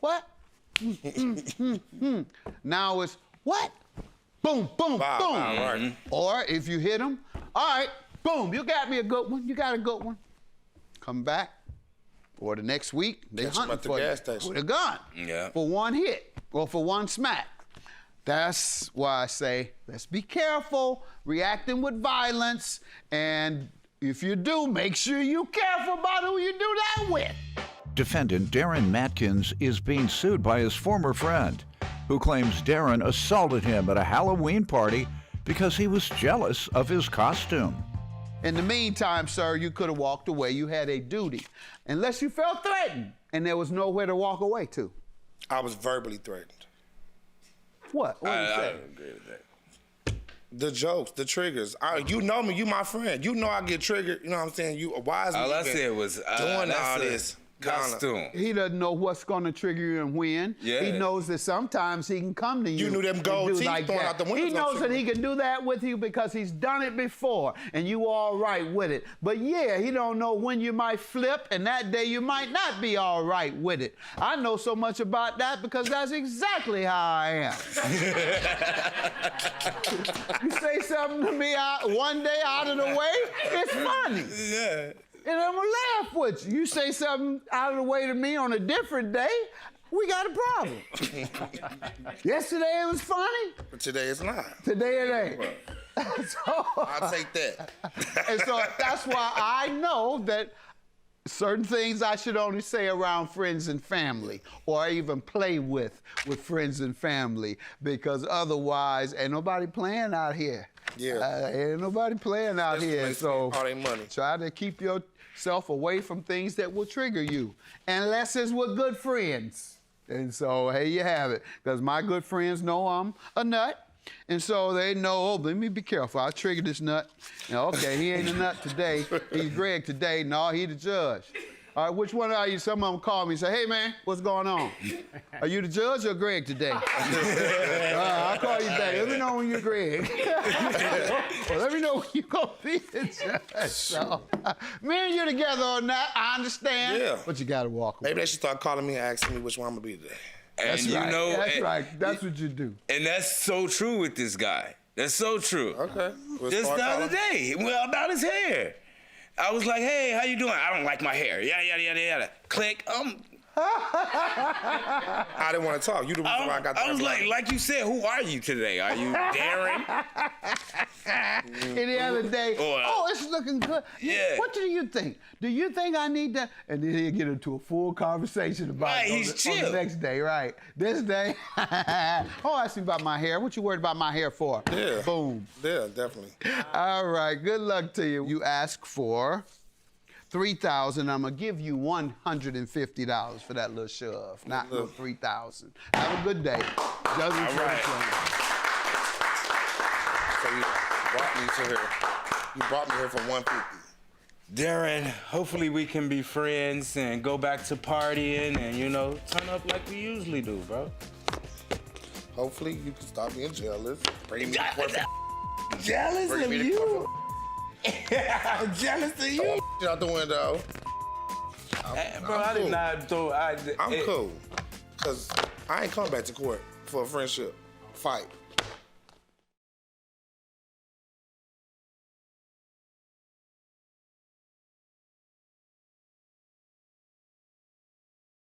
what? Now it's, what? Boom, boom, boom. Right. Or if you hit them, all right, boom, you got me a good one. You got a good one. Come back. Or the next week, they hunting for you with a gun for one hit or for one smack. That's why I say, let's be careful reacting with violence, and if you do, make sure you're careful about who you do that with. Defendant Darren Matkins is being sued by his former friend, who claims Darren assaulted him at a Halloween party because he was jealous of his costume. In the meantime, sir, you could have walked away. You had a duty, unless you felt threatened and there was nowhere to walk away to. I was verbally threatened. What? What did you say? I don't agree with that. The jokes, the triggers. You know me, you my friend. You know I get triggered. You know what I'm saying? You wise. All I said was doing all this. Costume. He doesn't know what's going to trigger you and when. Yeah. He knows that sometimes he can come to you. You knew them gold teeth like going that. out the window. He knows that he can do that with you because he's done it before, and you all right with it. But yeah, he don't know when you might flip, and that day you might not be all right with it. I know so much about that because that's exactly how I am. You say something to me one day out of the way, it's funny. Yeah. And I'm gonna laugh with you. You say something out of the way to me on a different day, we got a problem. Yesterday it was funny. But today it's not. Today it ain't. So, I'll take that. And so that's why I know that certain things I should only say around friends and family, or even play with friends and family, because otherwise ain't nobody playing out here. Yeah. Ain't nobody playing out here. So all their money. Try to keep yourself away from things that will trigger you, unless it's with good friends. And so, here you have it. Because my good friends know I'm a nut. And so they know, oh, let me be careful. I'll trigger this nut. Now, okay, he ain't a nut today. He's Greg today. No, he the judge. All right, which one are you? Some of them call me and say, hey, man, what's going on? Are you the judge or Greg today? I'll call you back. Let me know when you're Greg. Well, let me know when you're going to be the judge. So, me and you together on that, I understand. Yeah. But you got to walk away. Maybe they should start calling me and asking me which one I'm going to be today. That's right. That's right. That's what you do. And that's so true with this guy. That's so true. Okay. Just the other day, about his hair. I was like, hey, how you doing? I don't like my hair. Yada, yada, yada, yada. Click. I didn't want to talk. You the reason why I got the I was like you said, who are you today? Are you Darren? Any other day, oh, it's looking good. Yeah. What do you think? Do you think I need that? And then he'll get into a full conversation about it on the next day, right? This day, oh, ask me about my hair. What you worried about my hair for? Yeah. Boom. Yeah, definitely. All right, good luck to you. You ask for $3,000. I'm gonna give you $150 for that little shove, not no $3,000. Have a good day. All right. So you brought me to here. You brought me here for $150. Darren, hopefully we can be friends and go back to partying and, turn up like we usually do, bro. Hopefully you can stop being jealous. Bring me Jealous of you? Jealous of you? Out the window. Bro, I did not throw. I'm cool. Because I ain't come back to court for a friendship fight.